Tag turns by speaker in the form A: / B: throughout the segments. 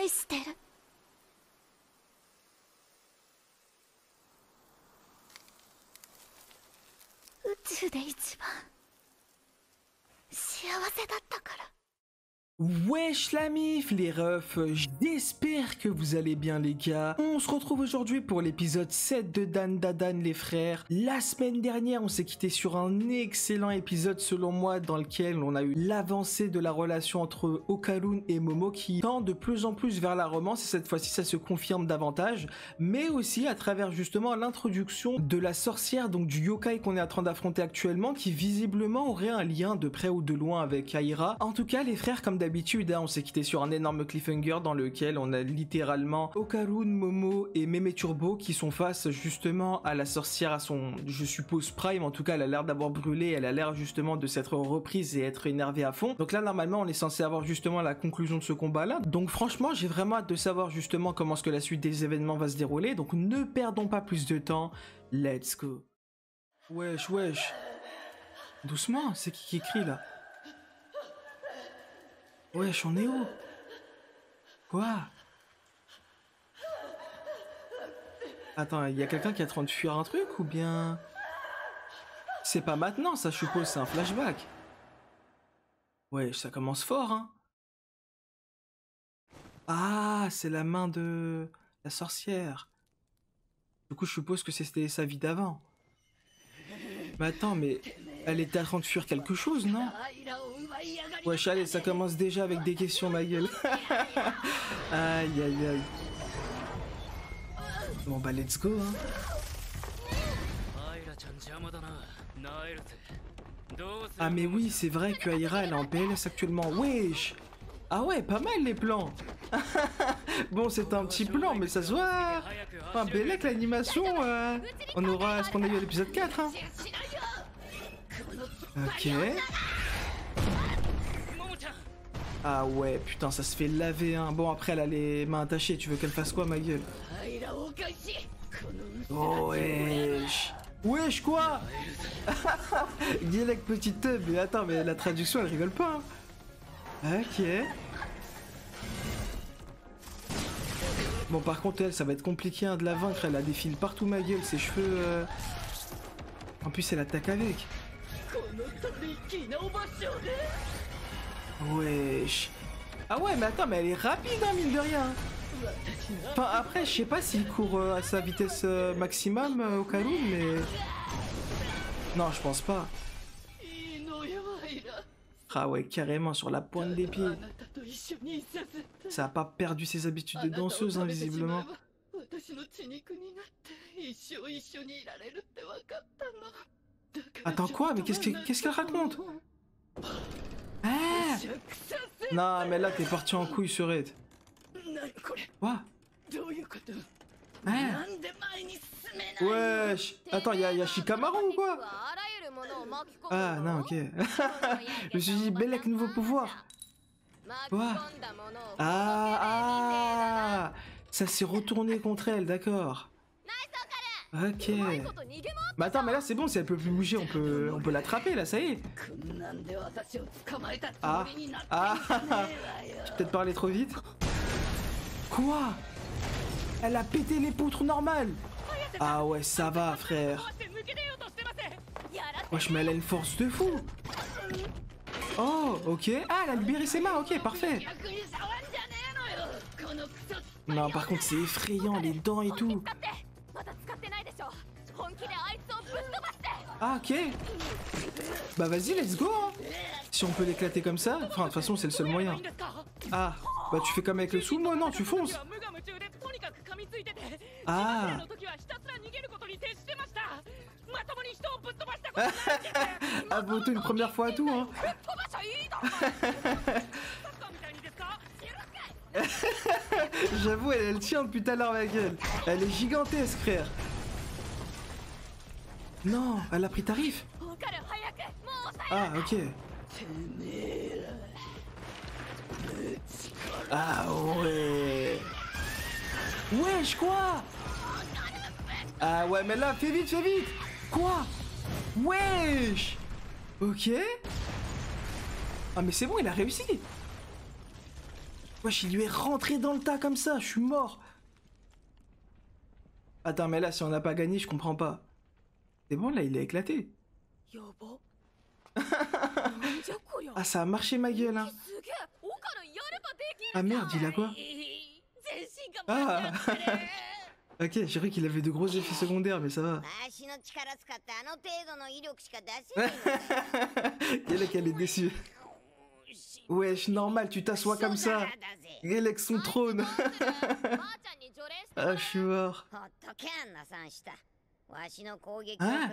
A: してる。宇宙で一番幸せだったから。
B: Wesh la mif les refs, j'espère que vous allez bien les gars. On se retrouve aujourd'hui pour l'épisode 7 de Dan Dadan les frères. La semaine dernière on s'est quitté sur un excellent épisode selon moi dans lequel on a eu l'avancée de la relation entre Okarun et Momo qui tend de plus en plus vers la romance et cette fois-ci ça se confirme davantage. Mais aussi à travers justement l'introduction de la sorcière, donc du yokai qu'on est en train d'affronter actuellement qui visiblement aurait un lien de près ou de loin avec Aira. En tout cas les frères comme d'habitude, on s'est quitté sur un énorme cliffhanger dans lequel on a littéralement Okarun, Momo et Meme Turbo qui sont face justement à la sorcière, à son, je suppose, prime. En tout cas, elle a l'air d'avoir brûlé, elle a l'air justement de s'être reprise et être énervée à fond. Donc là, normalement, on est censé avoir justement la conclusion de ce combat-là. Donc franchement, j'ai vraiment hâte de savoir justement comment est-ce que la suite des événements va se dérouler. Donc ne perdons pas plus de temps. Let's go. Wesh, wesh. Doucement, c'est qui écrit là? Wesh, on est où? Quoi? Attends, il y a quelqu'un qui est en train de fuir un truc ou bien... C'est pas maintenant, ça, je suppose, c'est un flashback. Wesh, ça commence fort, hein? Ah, c'est la main de... la sorcière. Du coup, je suppose que c'était sa vie d'avant. Mais attends, mais... Elle était en train de fuir quelque chose, non? Wesh, allez, ça commence déjà avec des questions, ma gueule. Aïe, aïe, aïe. Bon, bah, let's go, hein. Ah, mais oui, c'est vrai que Aira, elle est en PLS actuellement. Wesh. Ah ouais, pas mal, les plans. Bon, c'est un petit plan, mais ça se voit. Enfin, Bellec, l'animation, on aura ce qu'on a eu à l'épisode 4, hein. Ok. Ah ouais, putain, ça se fait laver, hein. Bon, après, elle a les mains attachées. Tu veux qu'elle fasse quoi, ma gueule? Oh, wesh. Wesh, quoi? Guélec, petite teub. Mais attends, mais la traduction, elle rigole pas, hein. Ok. Bon, par contre, elle, ça va être compliqué hein, de la vaincre. Elle a des fils partout, ma gueule. Ses cheveux... En plus, elle attaque avec. Wesh. Ah ouais, mais attends, mais elle est rapide, hein, mine de rien. Enfin, après, je sais pas s'il court à sa vitesse maximum, Okarun, mais... Non, je pense pas. Ah ouais, carrément, sur la pointe des pieds. Ça a pas perdu ses habitudes de danseuse, hein, visiblement. Attends, quoi? Mais qu'est-ce qu'elle raconte? Ah non, mais là, t'es parti en couille, Surette. Quoi? Ah wesh. Attends, y'a Shikamaru ou quoi? Ah, non, ok. Je me suis dit, Bellec, nouveau pouvoir. Quoi? Ah, ça s'est retourné contre elle, d'accord. Ok. Mais attends, mais là c'est bon, si elle peut plus bouger, on peut l'attraper là, ça y est. Ah, j'ai peut-être parlé trop vite. Quoi? Elle a pété les poutres normales. Ah ouais, ça va, frère. Wesh, mais elle a une force de fou. Oh, ok. Ah, elle a libéré ses mains, ok, parfait. Non, par contre, c'est effrayant, les dents et tout. Ah, ok. Bah vas-y, let's go hein. Si on peut l'éclater comme ça, enfin de toute façon c'est le seul moyen. Ah, bah tu fais comme avec le sous, moi non, tu fonces. Ah. Ah, Boto une première fois à tout hein. J'avoue, elle tient depuis tout à l'heure, ma gueule. Elle est gigantesque, frère. Non, elle a pris tarif. Ah, ok. Ah ouais. Wesh, quoi? Ah ouais, mais là, fais vite, fais vite. Quoi? Wesh. Ok. Ah mais c'est bon, il a réussi. Wesh, il lui est rentré dans le tas comme ça, je suis mort. Attends, mais là, si on n'a pas gagné, je comprends pas. C'est bon, là, il est éclaté. Ah, ça a marché ma gueule, hein. Ah merde, il a quoi? Ah ok, j'ai cru qu'il avait de gros effets secondaires, mais ça va. Elle est qu'elle est déçue. Wesh, normal, tu t'assois comme ça. Elle avec son trône. Ah, je suis mort. Hein?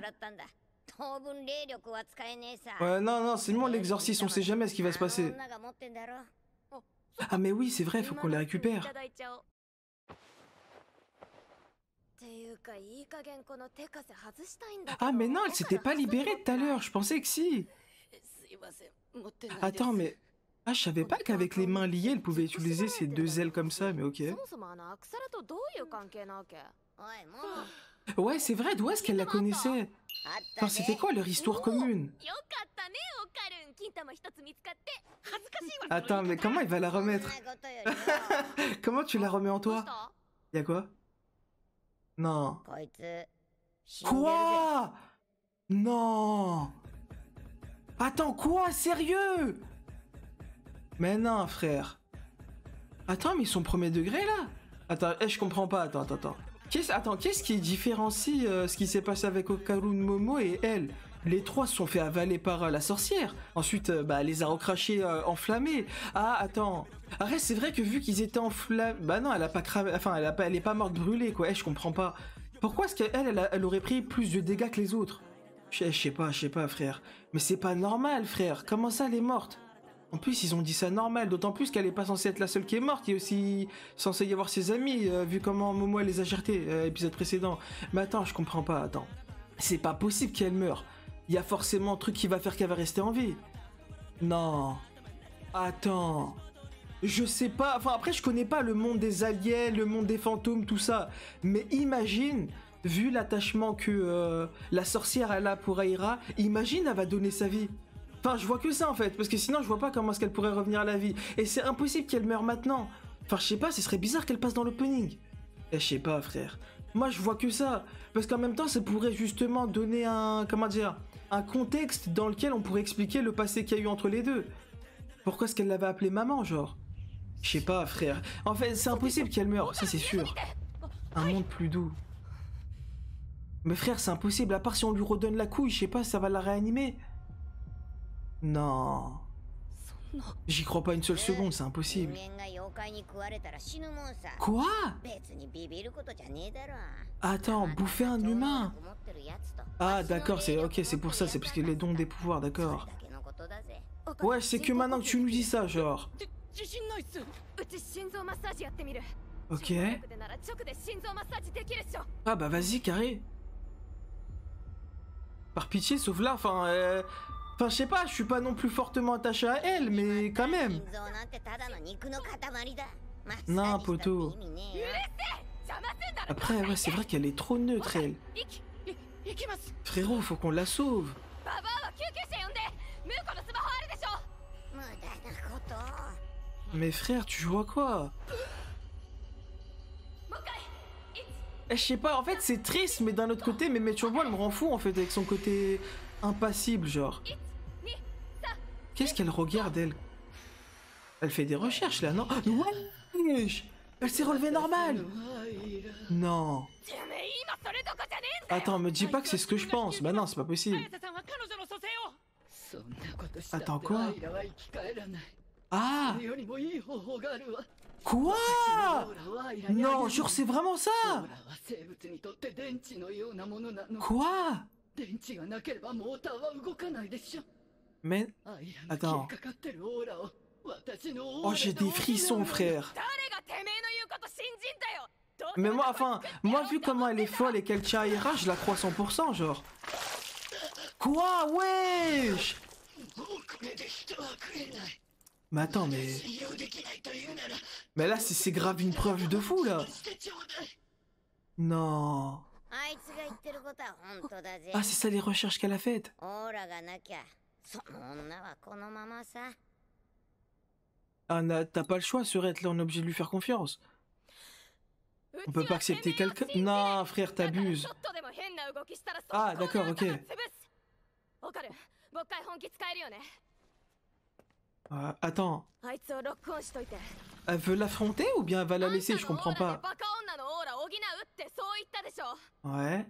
B: Ouais, non, non, c'est bon l'exorcisme, on sait jamais ce qui va se passer. Ah mais oui, c'est vrai, faut qu'on les récupère. Ah mais non, elle s'était pas libérée tout à l'heure, je pensais que si. Attends, mais... Ah, je savais pas qu'avec les mains liées, elle pouvait utiliser ses deux ailes comme ça, mais ok. Ouais, c'est vrai, d'où est-ce qu'elle la connaissait? Enfin, c'était quoi leur histoire commune? Attends, mais comment il va la remettre? Comment tu la remets en toi? Y'a quoi? Non. Quoi? Non. Attends, quoi? Sérieux? Mais non, frère. Attends, mais ils sont premier degré, là? Attends, je comprends pas, attends. Qu'est-ce qui différencie ce qui s'est passé avec Okaru Momo et elle? Les trois se sont fait avaler par la sorcière. Ensuite, elle les a recrachés enflammés. Ah, attends. Arrête, c'est vrai que vu qu'ils étaient enflammés... Bah non, elle a pas cramé... Enfin, elle est pas morte brûlée, quoi. Je comprends pas. Pourquoi est-ce qu'elle, elle aurait pris plus de dégâts que les autres? Je sais pas, frère. Mais c'est pas normal, frère. Comment ça, elle est morte? En plus, ils ont dit ça normal, d'autant plus qu'elle est pas censée être la seule qui est morte. Il y a aussi censé y avoir ses amis, vu comment Momo elle les a jetés, épisode précédent. Mais attends, je comprends pas, attends. C'est pas possible qu'elle meure. Il y a forcément un truc qui va faire qu'elle va rester en vie. Non. Attends. Je sais pas, enfin après je connais pas le monde des aliens, le monde des fantômes, tout ça. Mais imagine, vu l'attachement que la sorcière elle a pour Aira, imagine elle va donner sa vie. Enfin, je vois que ça en fait, parce que sinon je vois pas comment est-ce qu'elle pourrait revenir à la vie. Et c'est impossible qu'elle meure maintenant. Enfin, je sais pas, ce serait bizarre qu'elle passe dans l'opening. Je sais pas, frère. Moi, je vois que ça. Parce qu'en même temps, ça pourrait justement donner un... Comment dire? Un contexte dans lequel on pourrait expliquer le passé qu'il y a eu entre les deux. Pourquoi est-ce qu'elle l'avait appelée maman, genre? Je sais pas, frère. En fait, c'est impossible qu'elle meure, ça c'est sûr. Un monde plus doux. Mais frère, c'est impossible, à part si on lui redonne la couille, je sais pas, ça va la réanimer. Non. J'y crois pas une seule seconde, c'est impossible. Quoi? Attends, bouffer un humain? Ah d'accord, c'est ok, c'est pour ça, c'est parce qu'il est dons des pouvoirs, d'accord. Ouais, c'est que maintenant que tu nous dis ça, genre. Ok. Ah bah vas-y, carré. Par pitié, sauve-la, enfin... Enfin, je sais pas, je suis pas non plus fortement attaché à elle, mais quand même. Non, poteau. Après, ouais, c'est vrai qu'elle est trop neutre, elle. Frérot, faut qu'on la sauve. Mais frère, tu joues à quoi? Je sais pas, en fait, c'est triste, mais d'un autre côté, mais Metro Boy, elle me rend fou, en fait, avec son côté impassible, genre. Qu'est-ce qu'elle regarde, elle? Elle fait des recherches, là, non? Wesh! Elle s'est relevée normal! Non. Attends, me dis pas que c'est ce que je pense. Bah non, c'est pas possible. Attends, quoi? Ah! Quoi? Non, jure, c'est vraiment ça! Quoi? Mais... Attends. Oh, j'ai des frissons, frère. Mais moi, enfin, moi, vu comment elle est folle et qu'elle tient à Aira, je la crois 100%, genre. Quoi? Wesh! Mais attends, mais... Mais là, c'est grave une preuve de fou, là. Non. Ah, c'est ça les recherches qu'elle a faites. Ah, t'as pas le choix, Surette, là on est obligé de lui faire confiance. On peut pas accepter quelqu'un. Non, frère, t'abuses. Ah, d'accord, ok. Attends, elle veut l'affronter ou bien elle va la laisser? Je comprends pas. Ouais.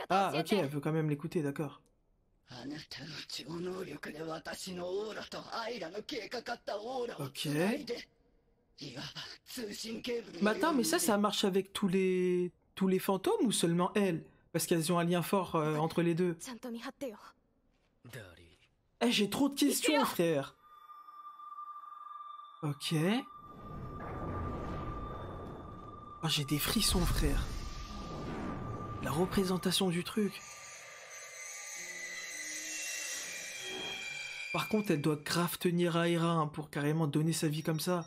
B: Ah, ok, elle veut quand même l'écouter, d'accord.
C: あなたの超能力で私のオーラとアイラの計画ったオーラを
B: Ok.
C: つないで、いわば通信ケーブル
B: Mais
C: のよ
B: attends,
C: う
B: mais
C: に
B: ça marche avec tous les fantômes ou seulement elle? Parce qu'elles ont un lien fort entre les deux.
A: ちゃんと見張ってよ。
D: ダーリー
B: Eh, j'ai trop de questions, frère. Ok. Oh, j'ai des frissons, frère. La représentation du truc. Par contre, elle doit grave tenir à Hera hein, pour carrément donner sa vie comme ça.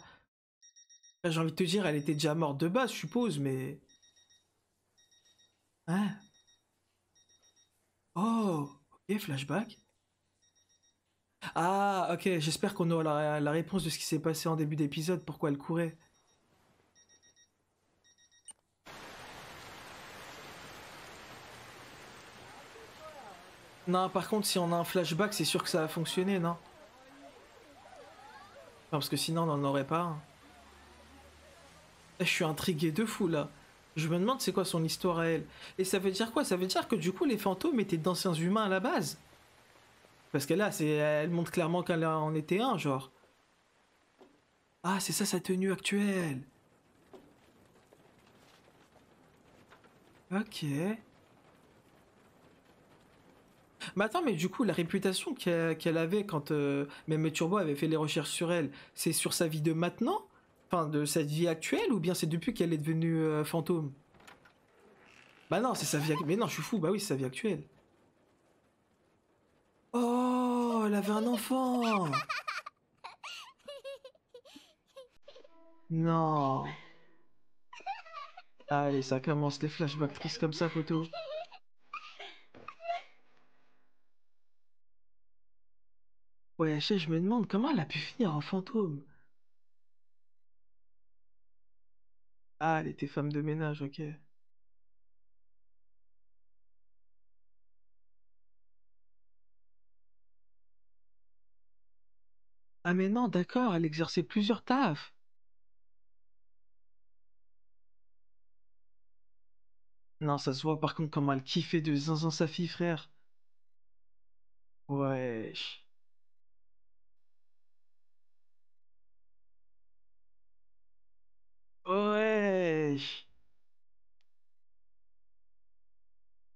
B: Là, j'ai envie de te dire, elle était déjà morte de base, je suppose, mais... Hein? Oh, ok, flashback. Ah, ok, j'espère qu'on aura la réponse de ce qui s'est passé en début d'épisode, pourquoi elle courait. Non, par contre, si on a un flashback, c'est sûr que ça va fonctionner, non? Non, parce que sinon, on n'en aurait pas un. Je suis intrigué de fou, là. Je me demande c'est quoi son histoire à elle. Et ça veut dire quoi? Ça veut dire que du coup, les fantômes étaient d'anciens humains à la base? Parce que là, elle montre clairement qu'elle en était un, genre. Ah, c'est ça sa tenue actuelle. Ok. Mais attends, mais du coup, la réputation qu'elle avait quand même Turbo avait fait les recherches sur elle, c'est sur sa vie de maintenant? Enfin, de sa vie actuelle, ou bien c'est depuis qu'elle est devenue fantôme? Bah non, c'est sa vie actuelle. Mais non, je suis fou, bah oui, c'est sa vie actuelle. Oh, elle avait un enfant! Non. Allez, ça commence les flashbacks tristes comme ça, photo. Ouais, je me demande comment elle a pu finir en fantôme. Ah, elle était femme de ménage, ok. Ah mais non, d'accord, elle exerçait plusieurs tafs. Non, ça se voit par contre comment elle kiffait de zinzin sa fille, frère. Wesh. Wesh.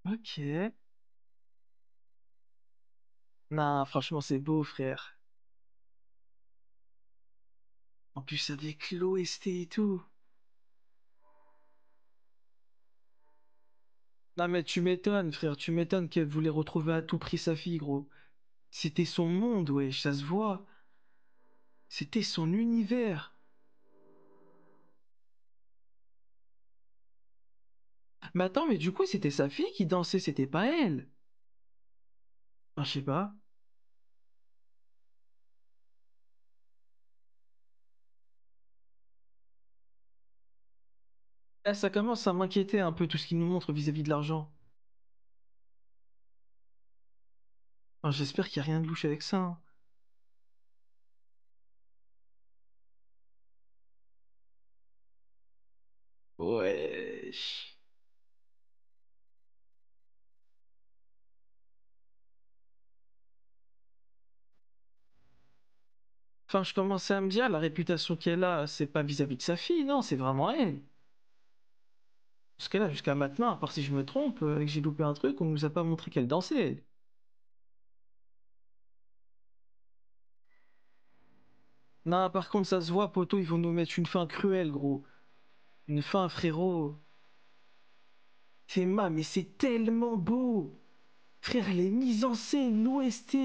B: Ok. Non, franchement, c'est beau, frère. En plus, avec l'OST et tout. Non, mais tu m'étonnes, frère, tu m'étonnes qu'elle voulait retrouver à tout prix sa fille, gros. C'était son monde, wesh, ça se voit. C'était son univers. Mais attends, mais du coup, c'était sa fille qui dansait, c'était pas elle. Ah, je sais pas. Là, ça commence à m'inquiéter un peu tout ce qu'il nous montre vis-à-vis de l'argent. Enfin, j'espère qu'il y a rien de louche avec ça, hein. Wesh. Enfin, je commençais à me dire, la réputation qu'elle a, c'est pas vis-à-vis de sa fille, non, c'est vraiment elle. Parce que là, jusqu'à maintenant, à part si je me trompe, et que j'ai loupé un truc, on nous a pas montré qu'elle dansait. Non, par contre, ça se voit, poto, ils vont nous mettre une fin cruelle, gros. Une fin, frérot. Mais c'est tellement beau. Frère, les mises en scène, l'OST.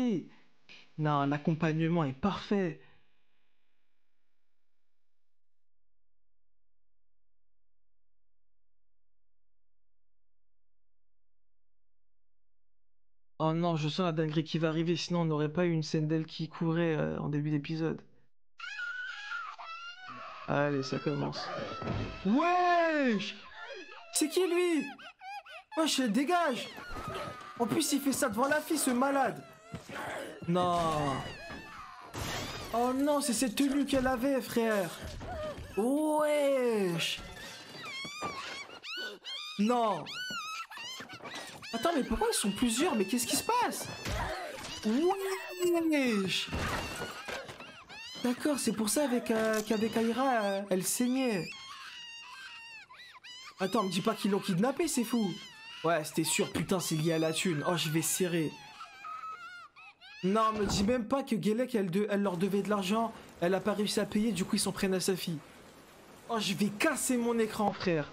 B: Non, l'accompagnement est parfait. Oh non, je sens la dinguerie qui va arriver, sinon on n'aurait pas eu une scène d'elle qui courait en début d'épisode. Allez, ça commence. Wesh! C'est qui lui? Wesh, dégage! En plus, il fait ça devant la fille, ce malade! Non! Oh non, c'est cette tenue qu'elle avait, frère! Wesh! Non! Attends, mais pourquoi ils sont plusieurs? Mais qu'est-ce qui se passe? Wesh! D'accord, c'est pour ça qu'avec Aira, elle saignait. Attends, me dis pas qu'ils l'ont kidnappé, c'est fou. Ouais, c'était sûr, putain, c'est lié à la thune. Oh, je vais serrer. Non, me dis même pas que Gelek, elle leur devait de l'argent. Elle a pas réussi à payer, du coup, ils s'en prennent à sa fille. Oh, je vais casser mon écran, frère.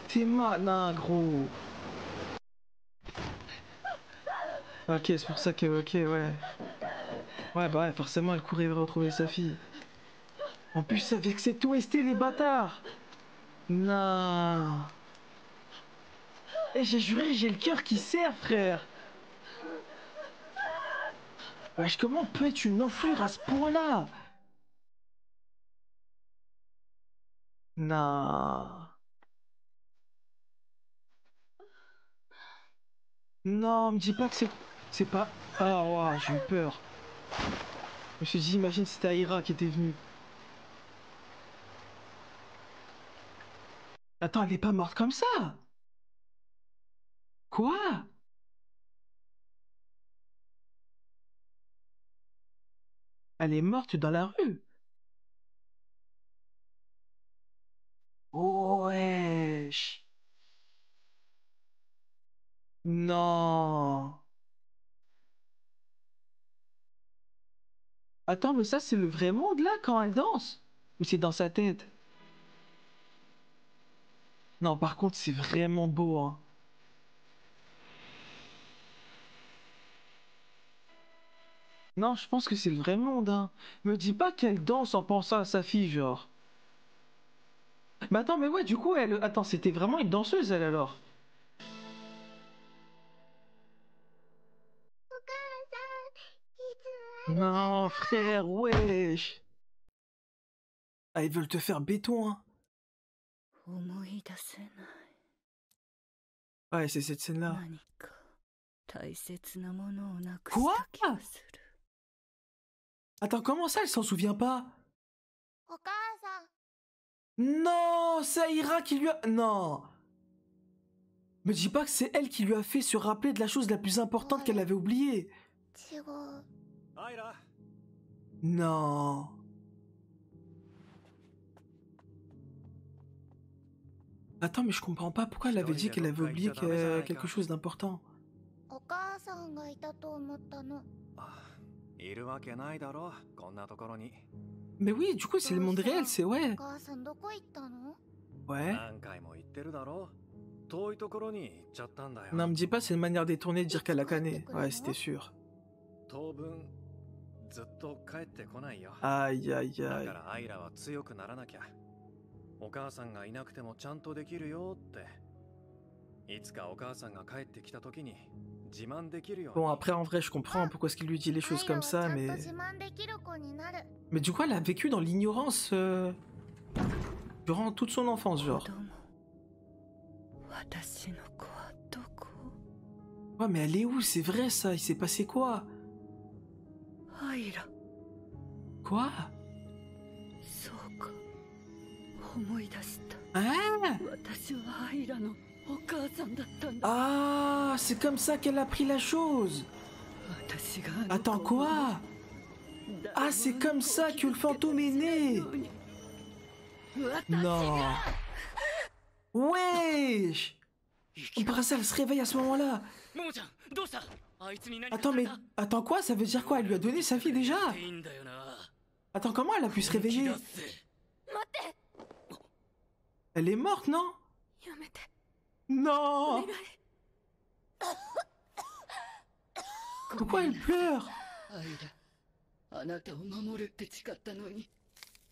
B: T'es non, gros. Ok, c'est pour ça que... Ok, ouais. Ouais, bah ouais, forcément, elle courait retrouver sa fille. En plus, avec cette OST, les bâtards. Non. Eh, j'ai juré, j'ai le cœur qui serre, frère. Wesh, comment on peut être une enflure à ce point-là? Non. Non, me dis pas que c'est... C'est pas... Ah, ouah, j'ai eu peur. Je me suis dit, imagine si c'était Aira qui était venue. Attends, elle est pas morte comme ça? Quoi? Elle est morte dans la rue? Oh, wesh. Non. Attends, mais ça, c'est le vrai monde, là, quand elle danse? Ou c'est dans sa tête? Non, par contre, c'est vraiment beau, hein. Non, je pense que c'est le vrai monde, hein. Me dis pas qu'elle danse en pensant à sa fille, genre. Mais attends, mais ouais, du coup, elle... Attends, c'était vraiment une danseuse, elle, alors? Non, frère, wesh. Ah, ils veulent te faire béton, hein.
A: 思い出せない
B: Ouais, c'est cette scène-là.
A: 何か大切なものをなくし
B: Quoi?
A: た気がする
B: Attends, comment ça, elle s'en souvient pas?
A: お母さん
B: Non, c'est Aira qui lui a... Non. Me dis pas que c'est elle qui lui a fait se rappeler de la chose la plus importante qu'elle avait oubliée.
A: 違う
B: Non. Attends, mais je comprends pas pourquoi elle avait dit qu'elle avait oublié quelque chose d'important.
A: お母さんがいたと思ったの
D: いるわけないだろ、こんなところに。
B: Mais oui, du coup, c'est le monde réel, c'est
A: お
B: ouais.
A: 母さんどこ行ったの
B: Ouais.
D: 何回も言ってるだろ。遠いところに行っちゃったんだよ。
B: Non, me dis pas, c'est une manière détournée de dire qu'elle a canné. Ouais, c'était sûr.
D: 当分ずっと帰ってこないよ。
B: Aïe, aïe,
D: だ
B: aïe.
D: からアイラは強くならなきゃ。お母さんがいなくてもちゃんとできるよって。いつかお母さんが帰ってきた時に自慢できるよ。
B: Bon, après, en vrai, je comprends pourquoi est-ce qu'il lui dit les choses comme ça,
A: アイ
B: mais...
A: ラはちゃんと自慢できる子になる
B: Mais du coup, elle a vécu dans l'ignorance durant toute son enfance,
A: 子
B: genre.
A: 供私の子はどこ
B: Ouais, mais elle est où? C'est vrai, ça? Il s'est passé quoi?
A: アイラ
B: Quoi?
A: そうか思い出した
B: Hein?
A: 私はアイラのお母さんだったんだ
B: Ah, c'est comme ça qu'elle a pris la chose.
A: 私があの
B: Attends,
A: 子を
B: quoi? Ah, c'est comme ça que le fantôme est né. Non. Wesh. Brassa, elle se réveille à ce moment-là.
E: ももちゃんどうしたあいつに何か
B: Attends, mais... Attends, quoi? Ça veut dire quoi? Elle lui a donné sa fille déjà?
E: いいんだよな
B: Attends, comment elle a pu se
E: 本気
B: réveiller?
E: だぜ
A: 待って
B: Elle est morte, non?
A: やめて
B: Non.
A: お願い
B: Pourquoi elle pleure?
C: アイラ、あなたを守るって誓ったのに、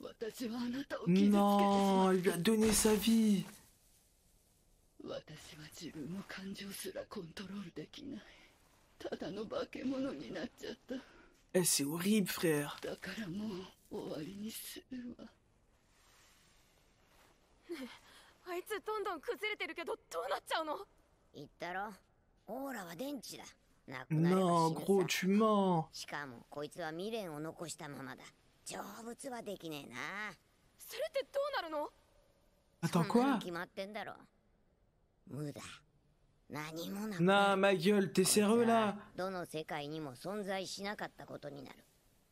C: 私はあなたを傷つけてしま
B: Non,
C: う。
B: elle lui a donné sa vie.
C: 私は自分の感情すらコントロールできない。ただの化け物になっちゃった。
B: Eh, c'est horrible, frère.
C: だからもう終わりにするわ。
A: あいつどんどん崩れてるけどどうなっちゃうの？
F: 言ったろ、オーラは電池だ。なくなれば
B: Non,
F: 死ぬ
B: gros,
F: さ。
B: tu mens.
F: しかもこいつは未練を残したままだ。成仏はできねえな。
A: それってどうなるの？
B: Attends,
F: そんな
B: quoi?
F: の決まってんだろ。無駄。何もなく
B: Non,
F: なる。
B: ma gueule, t'es sérieux là?
F: どの世界にも存在しなかったことになる。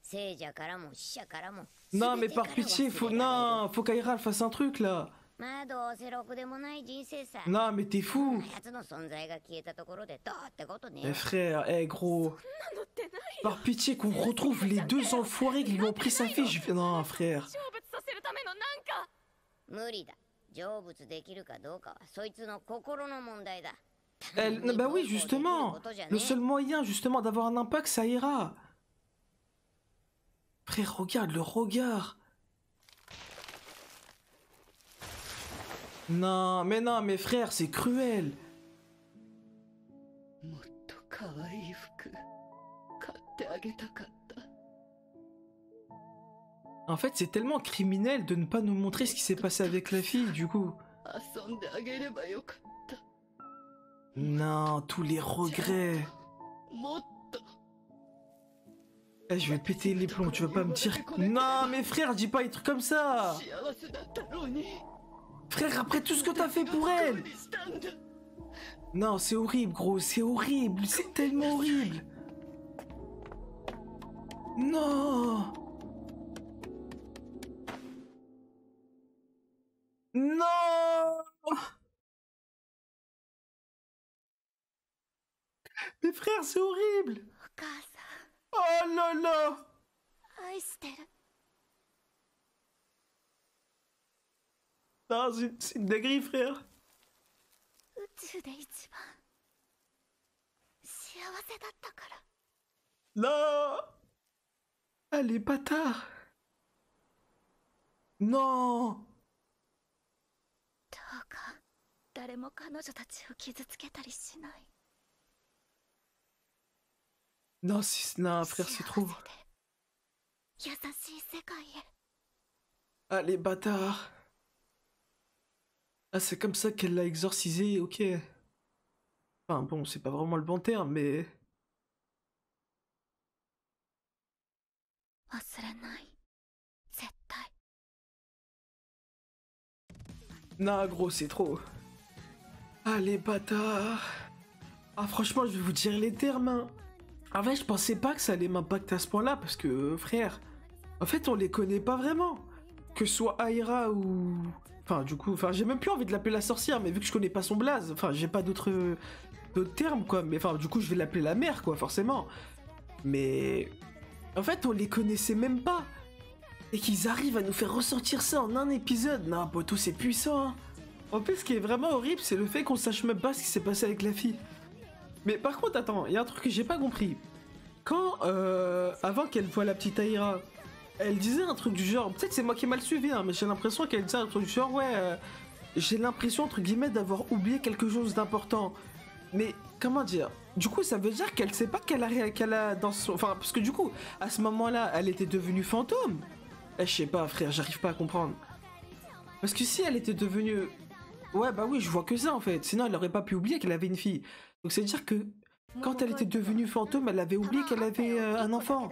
F: 聖者からも死者からも。
B: Non, mais
F: 全て
B: par
F: から
B: pitié, faut...
F: 忘れられる。
B: Non, faut qu'Aira fasse un truc là.
F: まあどうせろくでもない人生さ。
B: Non, mais t'es
F: そん
B: fou.
F: なやつの存在が消えたところでどうってことねえ
B: Eh
F: わ。
B: frère, eh gros.
A: なのってないよ。
B: Par pitié qu'on retrouve les deux enfoirés qui lui ont pris sa fille. Non, frère.
A: 成仏させるためのなんか。
F: 無理だ。成仏できるかどうかはそいつの心の問題だ。
B: Elle... Bah oui, justement. Le seul moyen justement d'avoir un impact, ça ira. Frère, regarde le regard. Non, mais frère, c'est cruel.
C: もっと可愛い服買ってあげたかった。
B: En fait, c'est tellement criminel de ne pas nous montrer ce qui s'est passé avec la fille, du coup.
C: 遊んであげればよかった。
B: Non, tous les regrets.
C: もっと
B: Eh, je vais péter les plombs, tu vas pas me dire... Non, mais frère, dis pas des trucs comme ça.
C: 幸せだったのに。
B: Frère, après tout ce que t'as fait pour elle.
C: にしたんだ。
B: Non, c'est horrible, gros, c'est horrible, c'est tellement horrible. Non. Non. Mais frère, c'est horrible.
A: お母さ
B: Oh là là.
A: ん愛してる。
B: Non, c'est une dinguerie, frère.
A: 宇宙で一番幸せだったから。
B: Non. Ah, les bâtards. Non.
A: どうか誰も彼女たちを傷つけたりしない。
B: Non, non, frère, c'est trop.
A: 優しい世界へ。
B: Ah, les bâtards. Ah, c'est comme ça qu'elle l'a exorcisé, ok. Enfin, bon, c'est pas vraiment le bon terme, mais...
A: 忘れない絶対。
B: Non, gros, c'est trop. Ah, les bâtards. Ah, franchement, je vais vous dire les termes, hein. En fait, je pensais pas que ça allait m'impacter à ce point-là, parce que, frère, en fait, on les connaît pas vraiment. Que ce soit Aira ou... Enfin, du coup, j'ai même plus envie de l'appeler la sorcière, mais vu que je connais pas son blaze, enfin, j'ai pas d'autres termes, quoi. Mais enfin, du coup, je vais l'appeler la mère, quoi, forcément. Mais... En fait, on les connaissait même pas. Et qu'ils arrivent à nous faire ressentir ça en un épisode. Non, poto, c'est puissant, hein. En plus, ce qui est vraiment horrible, c'est le fait qu'on sache même pas ce qui s'est passé avec la fille. Mais par contre, attends, il y a un truc que j'ai pas compris. Quand, avant qu'elle voie la petite Aira, elle disait un truc du genre, peut-être c'est moi qui ai mal suivi, hein, mais j'ai l'impression qu'elle disait un truc du genre, ouais, j'ai l'impression, entre guillemets, d'avoir oublié quelque chose d'important. Mais, comment dire? Du coup, ça veut dire qu'elle sait pas qu'elle a dans son... Enfin, parce que du coup, à ce moment-là, elle était devenue fantôme. Eh, je sais pas, frère, j'arrive pas à comprendre. Parce que si elle était devenue... Ouais, bah oui, je vois que ça, en fait. Sinon, elle aurait pas pu oublier qu'elle avait une fille. Donc, c'est dire que quand elle était devenue fantôme, elle avait oublié qu'elle avait un enfant.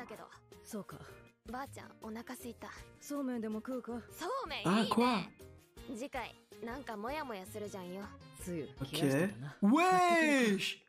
A: そうか。ばあちゃんお腹すいた。
G: そうめんでも食うか。
A: そうめんいい
B: Ah,
A: ね。
B: quoi?
A: 次回なんかモヤモヤするじゃんよ。
G: つゆ
B: Ok.
G: 冷やしてたな。
B: Wesh!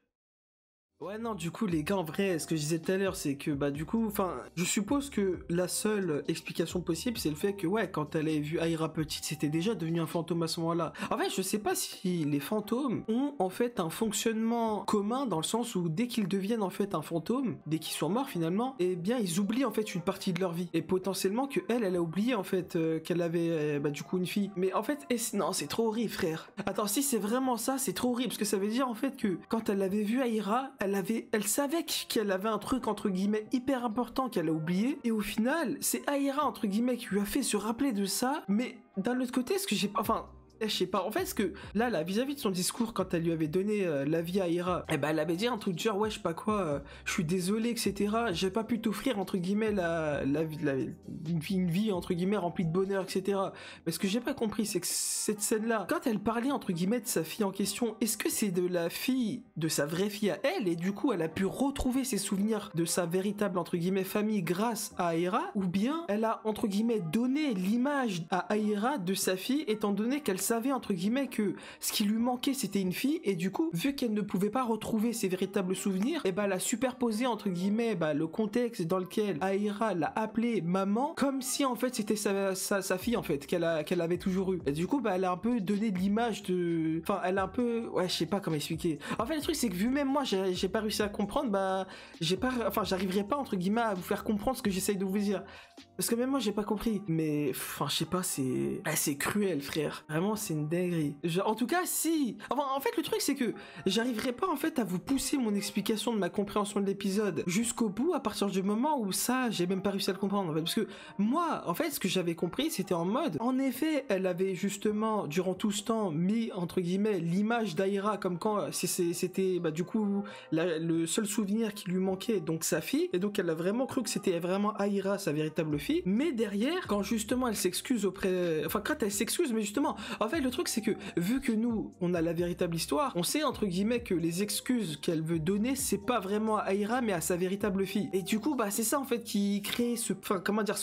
B: Ouais, non, du coup, les gars, en vrai, ce que je disais tout à l'heure, c'est que, bah, du coup, enfin, je suppose que la seule explication possible, c'est le fait que, ouais, quand elle avait vu Aira petite, c'était déjà devenu un fantôme à ce moment-là. En fait, je sais pas si les fantômes ont, en fait, un fonctionnement commun dans le sens où, dès qu'ils deviennent, en fait, un fantôme, dès qu'ils sont morts, finalement, eh bien, ils oublient, en fait, une partie de leur vie. Et potentiellement que elle a oublié, en fait, qu'elle avait, bah, du coup, une fille. Mais, en fait, non, c'est trop horrible, frère. Attends, si c'est vraiment ça, c'est trop horrible, parce que ça veut dire, en fait, que, quand elle avait vu Aira, elle savait qu'elle avait un truc entre guillemets hyper important qu'elle a oublié, et au final c'est Aira entre guillemets qui lui a fait se rappeler de ça. Mais d'un autre côté, ce que j'ai, enfin, je sais pas, en fait, ce que là, vis-à-vis de son discours, quand elle lui avait donné la vie à Aira, eh ben, elle avait dit un truc du genre, ouais, je sais pas quoi, je suis désolé, etc. J'ai pas pu t'offrir, entre guillemets, une vie, entre guillemets, remplie de bonheur, etc. Mais ce que j'ai pas compris, c'est que cette scène-là, quand elle parlait, entre guillemets, de sa fille en question, est-ce que c'est de la fille, de sa vraie fille à elle, et du coup, elle a pu retrouver ses souvenirs de sa véritable, entre guillemets, famille grâce à Aira, ou bien elle a, entre guillemets, donné l'image à Aira de sa fille, étant donné qu'elle savait, entre guillemets, que ce qui lui manquait, c'était une fille, et du coup, vu qu'elle ne pouvait pas retrouver ses véritables souvenirs, et ben, elle a superposé, entre guillemets, le contexte dans lequel Aira l'a appelée maman, comme si, en fait, c'était sa fille, en fait, qu'elle avait toujours eu. Et du coup, elle a un peu donné de l'image de... Enfin, elle a un peu... Ouais, je sais pas comment expliquer. En fait, le truc, c'est que vu même moi, j'ai pas réussi à comprendre, j'arriverai pas, entre guillemets, à vous faire comprendre ce que j'essaye de vous dire. Parce que même moi, j'ai pas compris. Mais, enfin, je sais pas, c'est cruel, frère. Vraiment, c'est une dinguerie. En tout cas, si... Enfin, en fait, le truc, c'est que j'arriverai pas, en fait, à vous pousser mon explication de ma compréhension de l'épisode jusqu'au bout à partir du moment où ça, j'ai même pas réussi à le comprendre, en fait. Parce que moi, en fait, ce que j'avais compris, c'était en mode... En effet, elle avait justement, durant tout ce temps, mis, entre guillemets, l'image d'Aira comme quand c'était, du coup, le seul souvenir qui lui manquait, donc sa fille. Et donc, elle a vraiment cru que c'était vraiment Aira, sa véritable fille. Mais derrière, quand justement elle s'excuse auprès... Enfin, quand elle s'excuse, mais justement, en fait, le truc, c'est que, vu que nous, on a la véritable histoire, on sait, entre guillemets, que les excuses qu'elle veut donner, c'est pas vraiment à Aira, mais à sa véritable fille. Et du coup, c'est ça, en fait, qui crée ce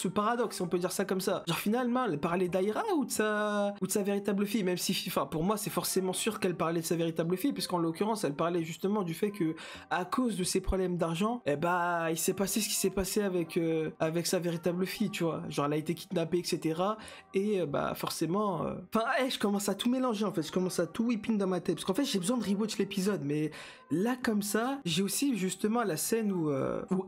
B: paradoxe, si on peut dire ça comme ça. Genre, finalement, elle parlait d'Aira ou de sa véritable fille, même si, enfin, pour moi, c'est forcément sûr qu'elle parlait de sa véritable fille, puisqu'en l'occurrence, elle parlait justement du fait que, à cause de ses problèmes d'argent, il s'est passé ce qui s'est passé avec sa véritable fille, tu vois. Genre, elle a été kidnappée, etc. Et, forcément... je commence à tout mélanger, en fait. Je commence à tout whipping dans ma tête. Parce qu'en fait, j'ai besoin de rewatch l'épisode, mais là, comme ça, j'ai aussi, justement, la scène où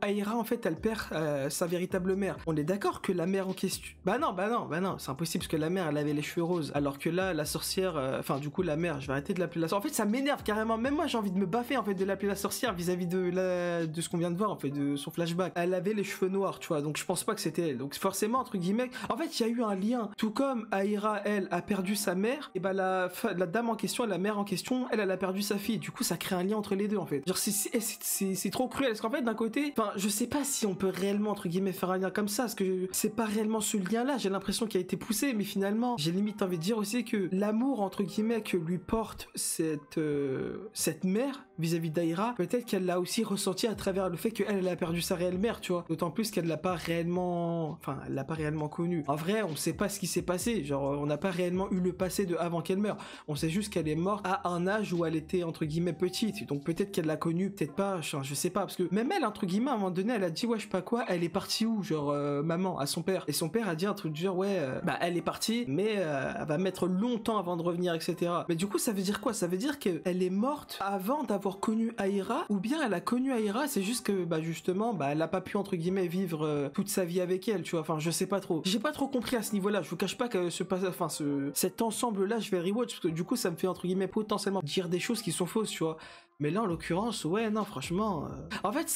B: Aira, en fait, elle perd sa véritable mère. On est d'accord que la mère en question... Bah non, c'est impossible, parce que la mère, elle avait les cheveux roses. Alors que là, la sorcière... du coup, la mère, je vais arrêter de l'appeler la sorcière. En fait, ça m'énerve carrément. Même moi, j'ai envie de me baffer, en fait, de l'appeler la sorcière vis-à-vis de ce qu'on vient de voir, en fait, de son flashback. Elle avait les cheveux noirs, tu vois, donc je pense pas que c'était elle. Donc forcément, entre guillemets, en fait, il y a eu un lien. Tout comme Aira, elle, a perdu sa mère, et la dame en question, la mère en question, elle a perdu sa fille. Du coup, ça crée un lien entre les deux, en fait. Genre, c'est trop cruel. Parce qu'en fait, d'un côté, je sais pas si on peut réellement, entre guillemets, faire un lien comme ça, parce que c'est pas réellement ce lien-là, j'ai l'impression qu'il a été poussé, mais finalement, j'ai limite envie de dire aussi que l'amour, entre guillemets, que lui porte cette mère vis-à-vis d'Aira, peut-être qu'elle l'a aussi ressenti à travers le fait qu'elle a perdu sa réelle mère, tu vois. D'autant plus qu'elle l'a pas réellement connue. En vrai, on sait pas ce qui s'est passé, genre, on n'a pas réellement eu le passé de avant qu'elle meure. On sait juste qu'elle est morte à un âge où elle était, entre guillemets, petite. Donc peut-être qu'elle l'a connue, peut-être pas, je sais pas, parce que même elle, entre guillemets, à un moment donné, elle a dit, ouais, je sais pas quoi, elle est partie où, genre, maman, à son père. Et son père a dit un truc du genre, ouais, elle est partie, mais elle va mettre longtemps avant de revenir, etc. Mais du coup, ça veut dire quoi? Ça veut dire qu'elle est morte avant d'avoir connu Aira, ou bien elle a connu Aira, c'est juste que, justement, elle a pas pu, entre guillemets, vivre toute sa vie avec elle, tu vois. Enfin, je sais pas trop. J'ai pas trop compris à ce niveau-là. Je vous cache pas que cet ensemble-là, je vais rewatch, parce que du coup, ça me fait, entre guillemets, potentiellement dire des choses qui sont fausses, tu vois. Mais là, en l'occurrence, ouais, non, franchement... En fait,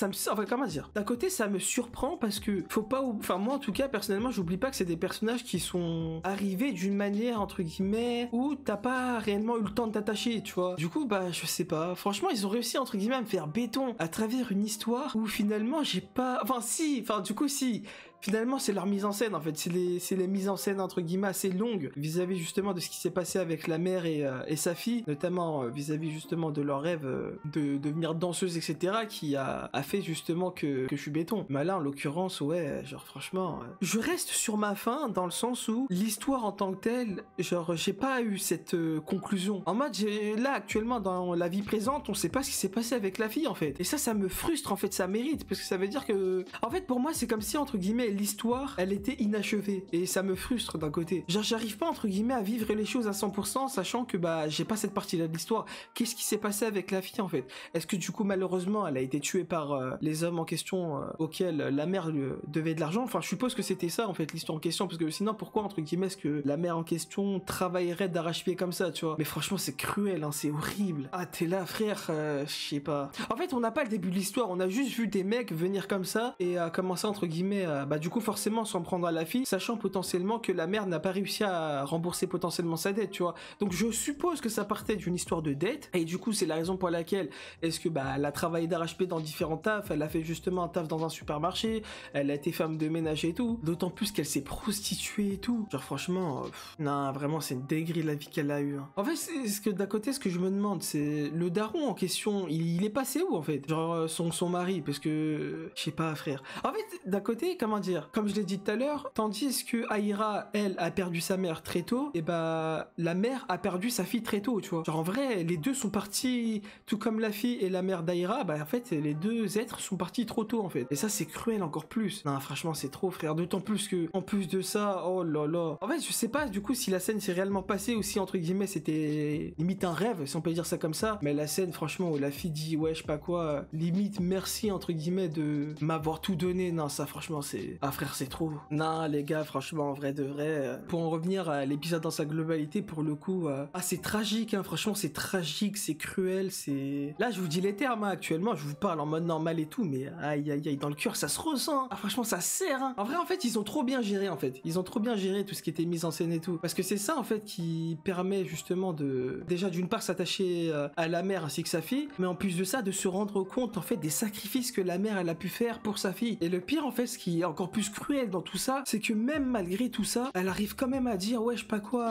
B: comment dire? D'un côté, ça me surprend parce que faut pas... Enfin, moi, en tout cas, personnellement, j'oublie pas que c'est des personnages qui sont arrivés d'une manière, entre guillemets, où t'as pas réellement eu le temps de t'attacher, tu vois. Du coup, je sais pas. Franchement, ils ont réussi, entre guillemets, à me faire béton à travers une histoire où, finalement, j'ai pas... si. Finalement, c'est leur mise en scène, en fait. C'est les mises en scène, entre guillemets, assez longues vis-à-vis, justement, de ce qui s'est passé avec la mère et sa fille, notamment vis-à-vis, justement, de leur rêve de devenir danseuse, etc., qui a fait, justement, que je suis béton. Mais là, en l'occurrence, ouais, genre, franchement... Je reste sur ma faim, dans le sens où l'histoire en tant que telle, genre, j'ai pas eu cette conclusion. En mode, là, actuellement, dans la vie présente, on sait pas ce qui s'est passé avec la fille, en fait. Et ça me frustre, en fait, ça mérite, parce que ça veut dire que... En fait, pour moi, c'est comme si, entre guillemets, l'histoire, elle était inachevée. Et ça me frustre d'un côté. Genre, j'arrive pas, entre guillemets, à vivre les choses à 100%, sachant que, j'ai pas cette partie-là de l'histoire. Qu'est-ce qui s'est passé avec la fille, en fait. Est-ce que du coup malheureusement elle a été tuée par les hommes en question auxquels la mère lui devait de l'argent? Enfin je suppose que c'était ça en fait l'histoire en question, parce que sinon pourquoi entre guillemets est-ce que la mère en question travaillerait d'arrache-pied comme ça, tu vois? Mais franchement c'est cruel, hein, c'est horrible. Ah t'es là frère, je sais pas. En fait on n'a pas le début de l'histoire, on a juste vu des mecs venir comme ça et commencer entre guillemets bah du coup forcément s'en prendre à la fille, sachant potentiellement que la mère n'a pas réussi à rembourser potentiellement sa dette, tu vois. Donc je suppose que ça partait d'une histoire de dette, et du coup c'est la raison pour laquelle est-ce que bah elle a travaillé d'arrache-pied dans différents tafs, elle a fait justement un taf dans un supermarché, elle a été femme de ménage et tout, d'autant plus qu'elle s'est prostituée et tout. Genre franchement, non vraiment c'est une dinguerie la vie qu'elle a eue, hein. En fait c'est ce que d'un côté ce que je me demande c'est le daron en question, il est passé où en fait? Genre son mari, parce que je sais pas frère. En fait d'un côté comment dire, comme je l'ai dit tout à l'heure, tandis que Aira elle a perdu sa mère très tôt, et bah la mère a perdu sa fille très tôt, tu vois. Genre en vrai les deux sont partis, tout comme la fille et la mère d'Aira, bah en fait les deux êtres sont partis trop tôt en fait, et ça c'est cruel encore plus. Non franchement c'est trop frère, d'autant plus que en plus de ça, oh là là, en fait je sais pas du coup si la scène s'est réellement passée ou si entre guillemets c'était limite un rêve, si on peut dire ça comme ça, mais la scène franchement où la fille dit ouais je sais pas quoi, limite merci entre guillemets de m'avoir tout donné, non ça franchement c'est, ah frère c'est trop. Non les gars franchement en vrai de vrai, pour en revenir à l'épisode dans sa globalité, pour le coup ah c'est tragique hein, franchement c'est tragique, c'est cruel, c'est, là je vous dis les termes hein, actuellement je vous parle en mode normal et tout, mais aïe aïe aïe dans le cœur ça se ressent, ah franchement ça serre hein. En vrai en fait ils ont trop bien géré, en fait ils ont trop bien géré tout ce qui était mis en scène et tout, parce que c'est ça en fait qui permet justement de déjà d'une part s'attacher à la mère ainsi que sa fille, mais en plus de ça de se rendre compte en fait des sacrifices que la mère elle a pu faire pour sa fille. Et le pire en fait, ce qui est encore plus cruel dans tout ça, c'est que même malgré tout ça, elle arrive quand même à dire ouais je sais pas quoi,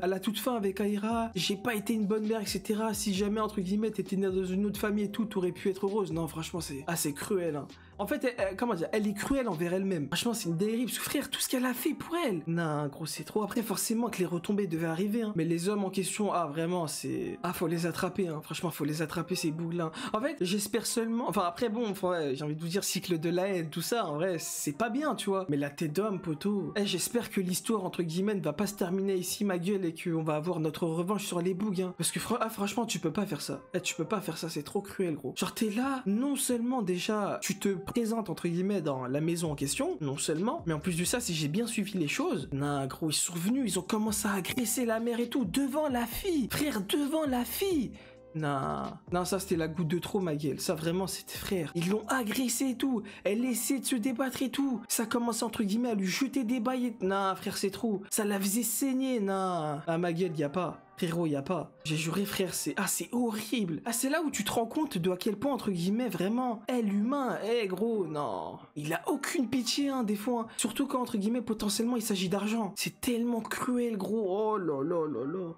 B: à la toute fin avec Aira, j'ai pas été une bonne mère etc, si jamais entre guillemets t'étais née dans une autre famille et tout t'aurais pu être heureuse. Non franchement c'est assez cruel hein. En fait, comment dire, elle est cruelle envers elle-même. Franchement, c'est une dérive. Parce que frère, tout ce qu'elle a fait pour elle. Non, gros, c'est trop. Après, forcément que les retombées devaient arriver. Hein. Mais les hommes en question, ah, vraiment, c'est... Ah, faut les attraper. Hein. Franchement, faut les attraper, ces boules-là. En fait, j'espère seulement... Enfin, après, bon, ouais, j'ai envie de vous dire, cycle de la haine, tout ça, en vrai, c'est pas bien, tu vois. Mais la tête d'homme, poteau. J'espère que l'histoire, entre guillemets, ne va pas se terminer ici, ma gueule, et qu'on va avoir notre revanche sur les bougs. Hein. Parce que, franchement, tu peux pas faire ça. Tu peux pas faire ça, c'est trop cruel, gros. Genre, t'es là, non seulement, déjà, tu te présentes, entre guillemets, dans la maison en question, non seulement, mais en plus de ça, si j'ai bien suivi les choses, non gros, ils sont venus, ils ont commencé à agresser la mère et tout, devant la fille, frère, devant la fille. Non, ça c'était la goutte de trop, ma gueule. Ça vraiment, c'était frère. Ils l'ont agressé et tout. Elle essayait de se débattre et tout. Ça commençait entre guillemets à lui jeter des bails. Non, frère, c'est trop. Ça la faisait saigner. Non. Ah, ma gueule, y a pas. Frérot, y a pas. J'ai juré, frère, c'est... Ah, c'est horrible. Ah, c'est là où tu te rends compte de à quel point, entre guillemets, vraiment, l'humain, gros, non. Il a aucune pitié, hein, des fois. Hein. Surtout quand, entre guillemets, potentiellement, il s'agit d'argent. C'est tellement cruel, gros. Oh là là là là.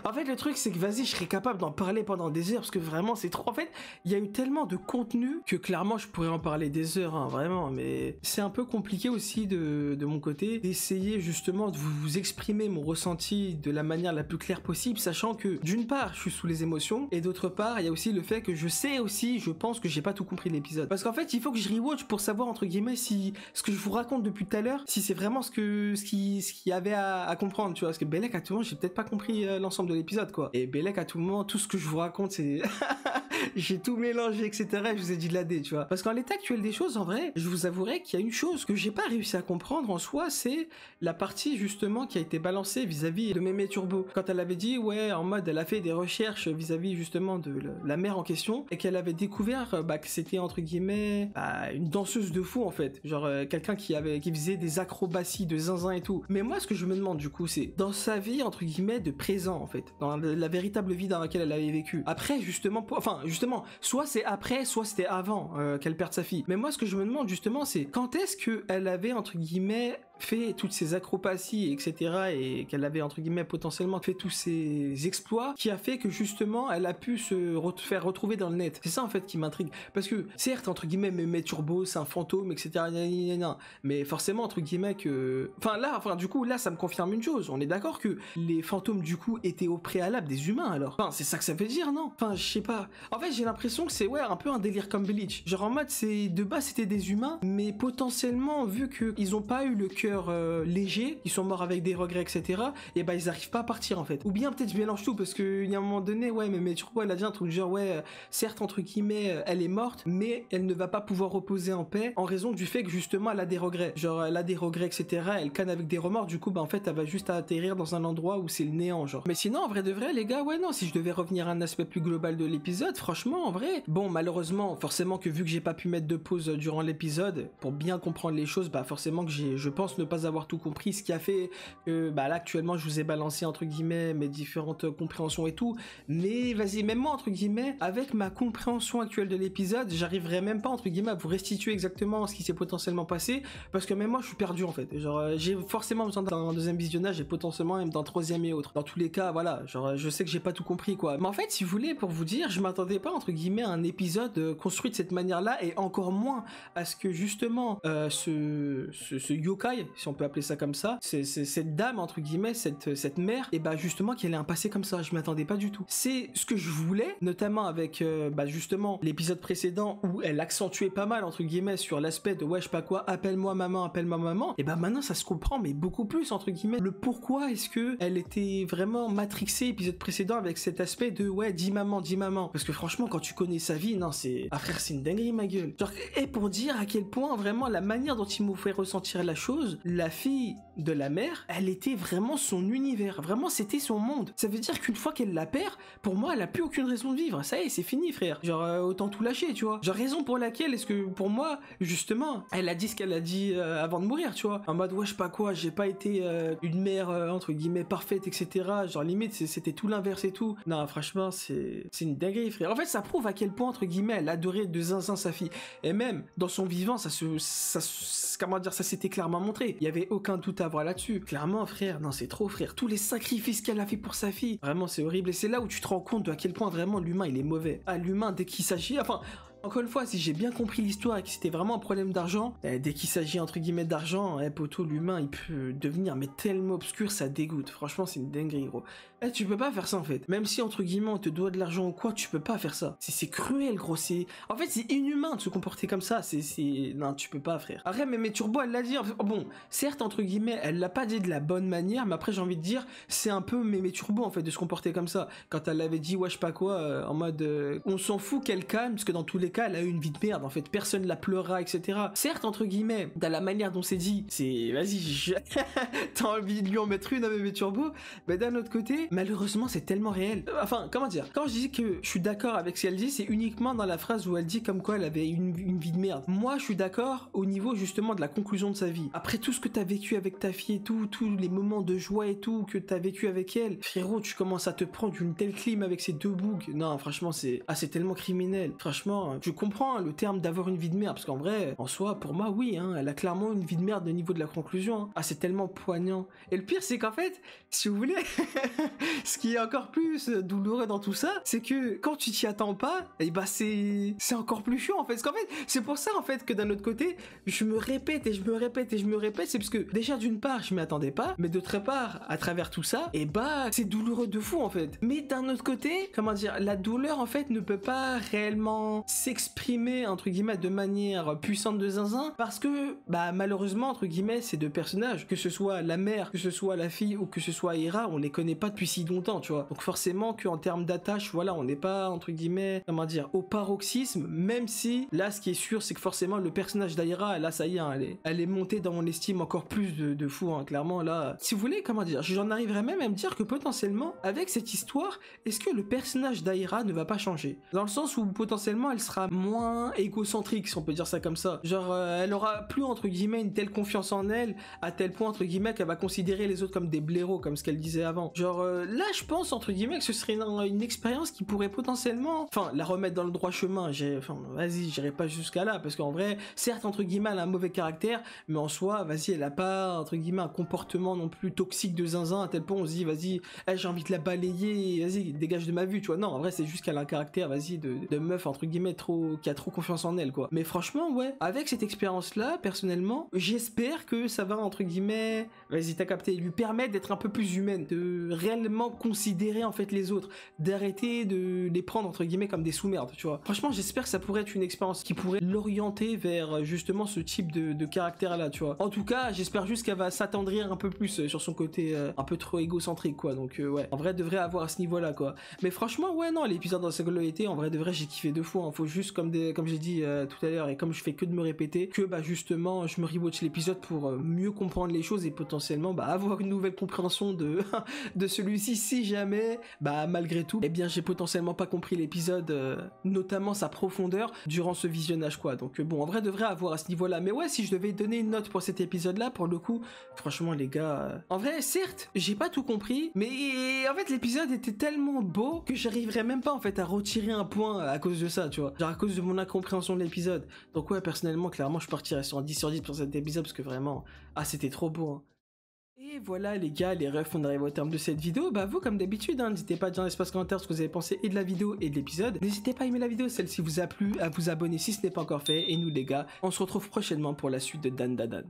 B: En fait, le truc, c'est que vas-y, je serais capable d'en parler pendant des heures, parce que vraiment, c'est trop... En fait, il y a eu tellement de contenu que clairement, je pourrais en parler des heures, hein, vraiment, mais c'est un peu compliqué aussi de mon côté d'essayer justement de vous exprimer mon ressenti de la manière la plus claire possible, sachant que d'une part, je suis sous les émotions, et d'autre part, il y a aussi le fait que je sais aussi, je pense que j'ai pas tout compris de l'épisode. Parce qu'en fait, il faut que je rewatch pour savoir, entre guillemets, si ce que je vous raconte depuis tout à l'heure, si c'est vraiment ce qu'il y avait à comprendre, tu vois, parce que Bellec, à tout moment, j'ai peut-être pas compris l'ensemble de l'épisode quoi, et Bellec à tout moment tout ce que je vous raconte c'est j'ai tout mélangé etc, je vous ai dit de la D, tu vois, parce qu'en l'état actuel des choses en vrai je vous avouerai qu'il y a une chose que j'ai pas réussi à comprendre en soi, c'est la partie justement qui a été balancée vis-à-vis de Mémé Turbo quand elle avait dit ouais en mode elle a fait des recherches vis-à-vis justement de la mère en question et qu'elle avait découvert que c'était entre guillemets une danseuse de fou en fait, genre quelqu'un qui faisait des acrobaties de zinzin et tout. Mais moi ce que je me demande du coup c'est dans sa vie entre guillemets de présent en fait, dans la véritable vie dans laquelle elle avait vécu. Après, justement, soit c'est après, soit c'était avant qu'elle perde sa fille. Mais moi, ce que je me demande, justement, c'est quand est-ce qu'elle avait, entre guillemets, fait toutes ces acrobaties, etc., et qu'elle avait, entre guillemets, potentiellement fait tous ces exploits, qui a fait que, justement, elle a pu se faire retrouver dans le net. C'est ça, en fait, qui m'intrigue. Parce que, certes, entre guillemets, Mémé Turbo, c'est un fantôme, etc., mais forcément, entre guillemets, du coup, là, ça me confirme une chose. On est d'accord que les fantômes, du coup, étaient au préalable des humains, alors. Enfin, c'est ça que ça veut dire, non? Enfin, je sais pas. En fait, j'ai l'impression que c'est, un peu un délire comme Bleach. Genre, en mode, de base, c'était des humains, mais potentiellement, vu qu'ils ont pas eu le cœur cœur léger, qui sont morts avec des regrets, etc. Et bah ils arrivent pas à partir en fait. Ou bien peut-être je mélange tout parce qu'il y a un moment donné, ouais, mais Turbo elle a dit un truc genre ouais, certes entre guillemets elle est morte, mais elle ne va pas pouvoir reposer en paix en raison du fait que justement elle a des regrets. Genre elle a des regrets, etc. Elle canne avec des remords, du coup bah en fait elle va juste atterrir dans un endroit où c'est le néant genre. Mais sinon en vrai de vrai les gars, ouais non, si je devais revenir à un aspect plus global de l'épisode, franchement en vrai, bon malheureusement forcément que vu que j'ai pas pu mettre de pause durant l'épisode pour bien comprendre les choses, bah forcément que je pense ne pas avoir tout compris, ce qui a fait que bah là actuellement je vous ai balancé entre guillemets mes différentes compréhensions et tout, mais vas-y, même moi entre guillemets avec ma compréhension actuelle de l'épisode, j'arriverai même pas entre guillemets à vous restituer exactement ce qui s'est potentiellement passé, parce que même moi je suis perdu en fait, genre j'ai forcément besoin d'un deuxième visionnage et potentiellement même d'un troisième et autre. Dans tous les cas voilà, genre je sais que j'ai pas tout compris quoi, mais en fait si vous voulez, pour vous dire, je m'attendais pas entre guillemets à un épisode construit de cette manière là, et encore moins à ce que justement ce yokai, si on peut appeler ça comme ça, cette dame entre guillemets, cette mère, et bah justement qu'elle ait un passé comme ça, je m'attendais pas du tout. C'est ce que je voulais, notamment avec bah justement l'épisode précédent où elle accentuait pas mal entre guillemets sur l'aspect de ouais je sais pas quoi, appelle-moi maman, et bah maintenant ça se comprend mais beaucoup plus entre guillemets le pourquoi est-ce que elle était vraiment matrixée épisode précédent avec cet aspect de ouais dis maman, parce que franchement quand tu connais sa vie, non c'est ah frère c'est une dinguerie ma gueule, genre, et pour dire à quel point vraiment la manière dont il m'ont fait ressentir la chose, la fille de la mère, elle était vraiment son univers, vraiment c'était son monde. Ça veut dire qu'une fois qu'elle la perd, pour moi elle a plus aucune raison de vivre, ça y est c'est fini frère, genre autant tout lâcher tu vois, genre raison pour laquelle est-ce que pour moi justement elle a dit ce qu'elle a dit avant de mourir tu vois, en mode ouais je sais pas quoi, j'ai pas été une mère entre guillemets parfaite etc, genre limite c'était tout l'inverse et tout. Non franchement c'est une dinguerie frère, en fait ça prouve à quel point entre guillemets elle adorait de zinzin sa fille, et même dans son vivant comment dire, ça s'était clairement montré, il y avait aucun doute à avoir là-dessus, clairement frère, non c'est trop frère, tous les sacrifices qu'elle a fait pour sa fille, vraiment c'est horrible, et c'est là où tu te rends compte de à quel point vraiment l'humain il est mauvais. Ah l'humain dès qu'il s'agit, enfin encore une fois, si j'ai bien compris l'histoire et que c'était vraiment un problème d'argent, dès qu'il s'agit entre guillemets d'argent, poteau, l'humain il peut devenir mais tellement obscur, ça dégoûte. Franchement, c'est une dinguerie, gros. Tu peux pas faire ça en fait. Même si entre guillemets on te doit de l'argent ou quoi, tu peux pas faire ça. C'est cruel, gros. En fait, c'est inhumain de se comporter comme ça. Non, tu peux pas, frère. Après, mais Turbo, elle l'a dit. Bon, certes, entre guillemets, elle l'a pas dit de la bonne manière, mais après, j'ai envie de dire, c'est un peu mais Turbo en fait de se comporter comme ça. Quand elle avait dit, ouais, je sais pas quoi, en mode, on s'en fout qu'elle calme, parce que dans tous les cas, elle a eu une vie de merde. En fait, personne la pleura, etc. Certes, entre guillemets, dans la manière dont c'est dit, c'est, vas-y, t'as envie de lui en mettre une à mémé Turbo, mais d'un autre côté, malheureusement, c'est tellement réel. Enfin, comment dire, quand je dis que je suis d'accord avec ce qu'elle dit, c'est uniquement dans la phrase où elle dit comme quoi elle avait une vie de merde. Moi, je suis d'accord au niveau justement de la conclusion de sa vie. Après tout ce que t'as vécu avec ta fille et tout, tous les moments de joie et tout que t'as vécu avec elle, frérot, tu commences à te prendre une telle clim avec ces deux bougs. Non, franchement, c'est tellement criminel. Franchement, je comprends le terme d'avoir une vie de merde, parce qu'en vrai, en soi, pour moi, oui, hein, elle a clairement une vie de merde au niveau de la conclusion. Hein. Ah, c'est tellement poignant. Et le pire, c'est qu'en fait, si vous voulez, ce qui est encore plus douloureux dans tout ça, c'est que quand tu t'y attends pas, et bah c'est encore plus chiant en fait. Parce qu'en fait, c'est pour ça en fait que d'un autre côté, je me répète et je me répète et je me répète, c'est parce que déjà d'une part, je m'y attendais pas, mais d'autre part, à travers tout ça, et bah c'est douloureux de fou en fait. Mais d'un autre côté, comment dire, la douleur en fait ne peut pas réellement s'exprimer entre guillemets de manière puissante de zinzin, parce que bah malheureusement entre guillemets ces deux personnages, que ce soit la mère, que ce soit la fille ou que ce soit Hera, on les connaît pas depuis si longtemps, tu vois. Donc forcément qu'en termes d'attache, voilà, on n'est pas entre guillemets, comment dire, au paroxysme, même si là ce qui est sûr c'est que forcément le personnage d'Hera, là ça y est, hein, elle est montée dans mon estime encore plus de fou, hein, clairement là. Si vous voulez, comment dire, j'en arriverais même à me dire que potentiellement avec cette histoire, est-ce que le personnage d'Hera ne va pas changer, dans le sens où potentiellement elle sera moins égocentrique, si on peut dire ça comme ça, genre elle aura plus entre guillemets une telle confiance en elle à tel point entre guillemets qu'elle va considérer les autres comme des blaireaux, comme ce qu'elle disait avant. Genre là je pense entre guillemets que ce serait une expérience qui pourrait potentiellement, enfin la remettre dans le droit chemin. Vas-y, j'irai pas jusqu'à là, parce qu'en vrai certes entre guillemets elle a un mauvais caractère, mais en soi vas-y elle a pas entre guillemets un comportement non plus toxique de zinzin à tel point on se dit vas-y j'ai envie de la balayer, vas-y dégage de ma vue, tu vois. Non, en vrai c'est juste qu'elle a un caractère vas-y de meuf entre guillemets qui a trop confiance en elle, quoi. Mais franchement, ouais, avec cette expérience-là, personnellement, j'espère que ça va, entre guillemets, vas-y, t'as capté, lui permettre d'être un peu plus humaine, de réellement considérer, en fait, les autres, d'arrêter de les prendre, entre guillemets, comme des sous-merdes, tu vois. Franchement, j'espère que ça pourrait être une expérience qui pourrait l'orienter vers, justement, ce type de caractère-là, tu vois. En tout cas, j'espère juste qu'elle va s'attendrir un peu plus sur son côté un peu trop égocentrique, quoi. Donc, ouais, en vrai, devrait avoir à ce niveau-là, quoi. Mais franchement, ouais, non, l'épisode dans sa globalité, en vrai, de vrai, j'ai kiffé 2 fois. Hein. Faut juste, comme j'ai dit tout à l'heure, et comme je fais que de me répéter, que, bah, justement, je me rewatch l'épisode pour mieux comprendre les choses et potentiellement, bah, avoir une nouvelle compréhension de, de celui-ci, si jamais, bah, malgré tout, eh bien, j'ai potentiellement pas compris l'épisode, notamment sa profondeur, durant ce visionnage, quoi. Donc, bon, en vrai, devrait avoir à ce niveau-là. Mais ouais, si je devais donner une note pour cet épisode-là, pour le coup, franchement, les gars, en vrai, certes, j'ai pas tout compris, mais en fait, l'épisode était tellement beau que j'arriverais même pas, en fait, à retirer un point à cause de ça, tu vois. Genre, à cause de mon incompréhension de l'épisode. Donc, ouais, personnellement, clairement, je partirais sur un 10 sur 10 pour cet épisode, parce que vraiment, ah, c'était trop beau, hein. Et voilà les gars, les refs, on arrive au terme de cette vidéo. Bah vous comme d'habitude, hein, n'hésitez pas à dire dans l'espace commentaire ce que vous avez pensé et de la vidéo et de l'épisode. N'hésitez pas à aimer la vidéo, celle-ci vous a plu, à vous abonner si ce n'est pas encore fait. Et nous les gars, on se retrouve prochainement pour la suite de Dan Da Dan.